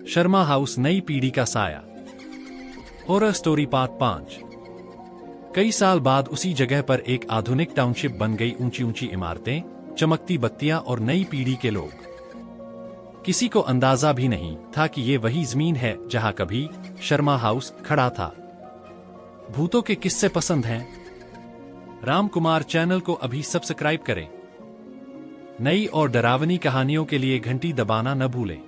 Sharma house नई पीढ़ी का साया। Horror story part 5। कई साल बाद उसी जगह पर एक आधुनिक टाउनशिप बन गई। ऊंची ऊंची इमारतें, चमकती बत्तियां और नई पीढ़ी के लोग। किसी को अंदाजा भी नहीं था कि ये वही जमीन है जहां कभी शर्मा हाउस खड़ा था। भूतों के किस्से पसंद हैं? राम कुमार चैनल को अभी सब्सक्राइब करें। नई और डरावनी कहानियों के लिए घंटी दबाना न भूलें।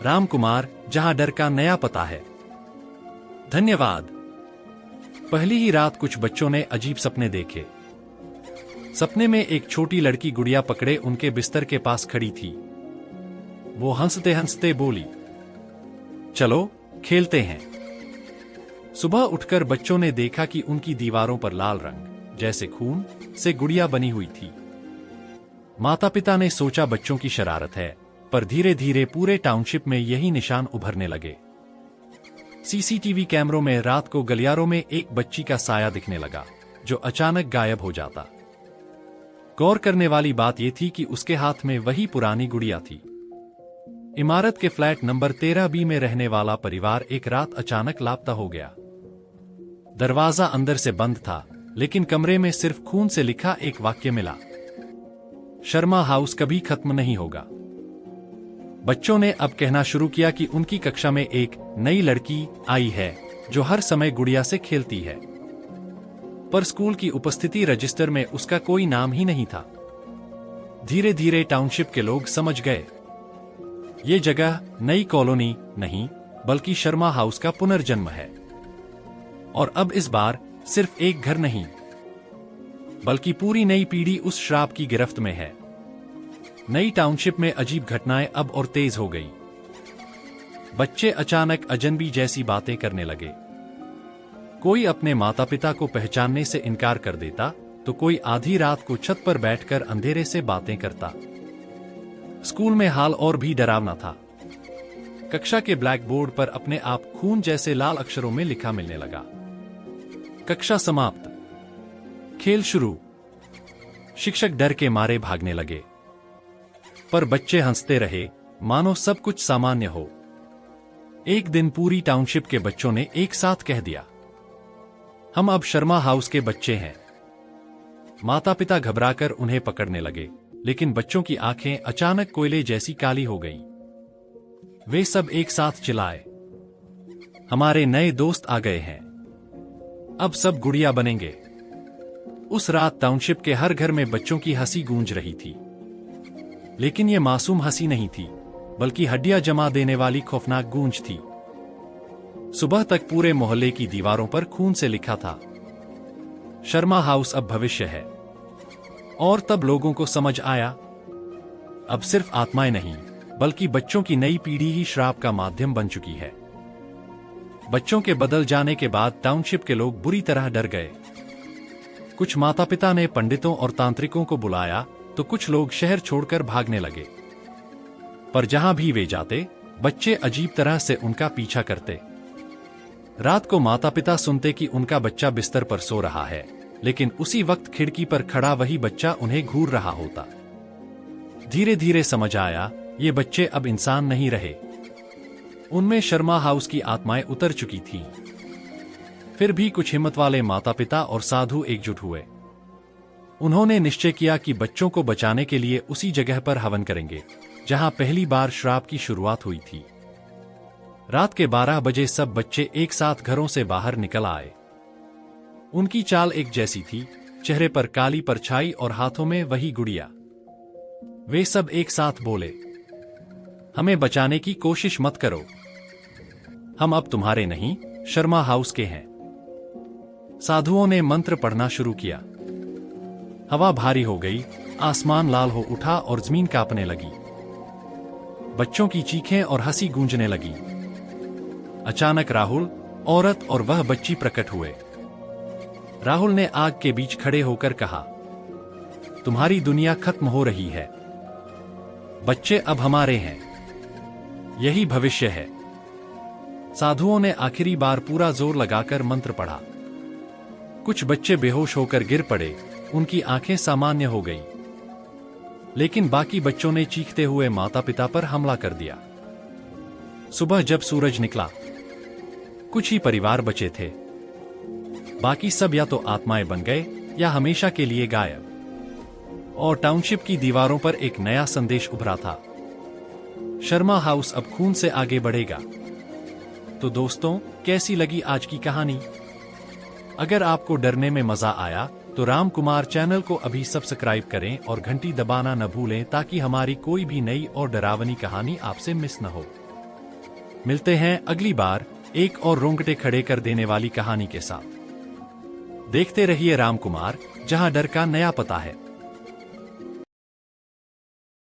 राम कुमार, जहां डर का नया पता है। धन्यवाद। पहली ही रात कुछ बच्चों ने अजीब सपने देखे। सपने में एक छोटी लड़की गुड़िया पकड़े उनके बिस्तर के पास खड़ी थी। वो हंसते हंसते बोली, चलो खेलते हैं। सुबह उठकर बच्चों ने देखा कि उनकी दीवारों पर लाल रंग जैसे खून से गुड़िया बनी हुई थी। माता पिता ने सोचा बच्चों की शरारत है, पर धीरे धीरे पूरे टाउनशिप में यही निशान उभरने लगे। सीसीटीवी कैमरों में रात को गलियारों में एक बच्ची का साया दिखने लगा, जो अचानक गायब हो जाता। गौर करने वाली बात यह थी कि उसके हाथ में वही पुरानी गुड़िया थी। इमारत के फ्लैट नंबर 13B में रहने वाला परिवार एक रात अचानक लापता हो गया। दरवाजा अंदर से बंद था, लेकिन कमरे में सिर्फ खून से लिखा एक वाक्य मिला, शर्मा हाउस कभी खत्म नहीं होगा। बच्चों ने अब कहना शुरू किया कि उनकी कक्षा में एक नई लड़की आई है जो हर समय गुड़िया से खेलती है, पर स्कूल की उपस्थिति रजिस्टर में उसका कोई नाम ही नहीं था। धीरे धीरे टाउनशिप के लोग समझ गए, ये जगह नई कॉलोनी नहीं बल्कि शर्मा हाउस का पुनर्जन्म है। और अब इस बार सिर्फ एक घर नहीं बल्कि पूरी नई पीढ़ी उस श्राप की गिरफ्त में है। नई टाउनशिप में अजीब घटनाएं अब और तेज हो गई। बच्चे अचानक अजनबी जैसी बातें करने लगे। कोई अपने माता पिता को पहचानने से इनकार कर देता, तो कोई आधी रात को छत पर बैठकर अंधेरे से बातें करता। स्कूल में हाल और भी डरावना था। कक्षा के ब्लैक बोर्ड पर अपने आप खून जैसे लाल अक्षरों में लिखा मिलने लगा, कक्षा समाप्त। खेल शुरू। शिक्षक डर के मारे भागने लगे, पर बच्चे हंसते रहे, मानो सब कुछ सामान्य हो। एक दिन पूरी टाउनशिप के बच्चों ने एक साथ कह दिया, हम अब शर्मा हाउस के बच्चे हैं। माता पिता घबराकर उन्हें पकड़ने लगे, लेकिन बच्चों की आंखें अचानक कोयले जैसी काली हो गईं। वे सब एक साथ चिल्लाए, हमारे नए दोस्त आ गए हैं, अब सब गुड़िया बनेंगे। उस रात टाउनशिप के हर घर में बच्चों की हंसी गूंज रही थी, लेकिन ये मासूम हंसी नहीं थी, बल्कि हड्डियां जमा देने वाली खौफनाक गूंज थी। सुबह तक पूरे मोहल्ले की दीवारों पर खून से लिखा था, शर्मा हाउस अब भविष्य है। और तब लोगों को समझ आया, अब सिर्फ आत्माएं नहीं बल्कि बच्चों की नई पीढ़ी ही श्राप का माध्यम बन चुकी है। बच्चों के बदल जाने के बाद टाउनशिप के लोग बुरी तरह डर गए। कुछ माता पिता ने पंडितों और तांत्रिकों को बुलाया, तो कुछ लोग शहर छोड़कर भागने लगे। पर जहां भी वे जाते, बच्चे अजीब तरह से उनका पीछा करते। रात को माता पिता सुनते कि उनका बच्चा बिस्तर पर सो रहा है, लेकिन उसी वक्त खिड़की पर खड़ा वही बच्चा उन्हें घूर रहा होता। धीरे धीरे समझ आया, ये बच्चे अब इंसान नहीं रहे, उनमें शर्मा हाउस की आत्माएं उतर चुकी थीं। फिर भी कुछ हिम्मत वाले माता पिता और साधु एकजुट हुए। उन्होंने निश्चय किया कि बच्चों को बचाने के लिए उसी जगह पर हवन करेंगे जहां पहली बार श्राप की शुरुआत हुई थी। रात के 12 बजे सब बच्चे एक साथ घरों से बाहर निकल आए। उनकी चाल एक जैसी थी, चेहरे पर काली परछाई और हाथों में वही गुड़िया। वे सब एक साथ बोले, हमें बचाने की कोशिश मत करो, हम अब तुम्हारे नहीं शर्मा हाउस के हैं। साधुओं ने मंत्र पढ़ना शुरू किया। हवा भारी हो गई, आसमान लाल हो उठा और जमीन कांपने लगी। बच्चों की चीखें और हंसी गूंजने लगी। अचानक राहुल, औरत और वह बच्ची प्रकट हुए। राहुल ने आग के बीच खड़े होकर कहा, तुम्हारी दुनिया खत्म हो रही है, बच्चे अब हमारे हैं, यही भविष्य है। साधुओं ने आखिरी बार पूरा जोर लगाकर मंत्र पढ़ा। कुछ बच्चे बेहोश होकर गिर पड़े, उनकी आंखें सामान्य हो गईं। लेकिन बाकी बच्चों ने चीखते हुए माता पिता पर हमला कर दिया। सुबह जब सूरज निकला, कुछ ही परिवार बचे थे। बाकी सब या तो आत्माएं बन गए या हमेशा के लिए गायब। और टाउनशिप की दीवारों पर एक नया संदेश उभरा था, शर्मा हाउस अब खून से आगे बढ़ेगा। तो दोस्तों, कैसी लगी आज की कहानी? अगर आपको डरने में मजा आया तो राम कुमार चैनल को अभी सब्सक्राइब करें और घंटी दबाना न भूलें ताकि हमारी कोई भी नई और डरावनी कहानी आपसे मिस न हो। मिलते हैं अगली बार एक और रोंगटे खड़े कर देने वाली कहानी के साथ। देखते रहिए राम कुमार, जहां डर का नया पता है।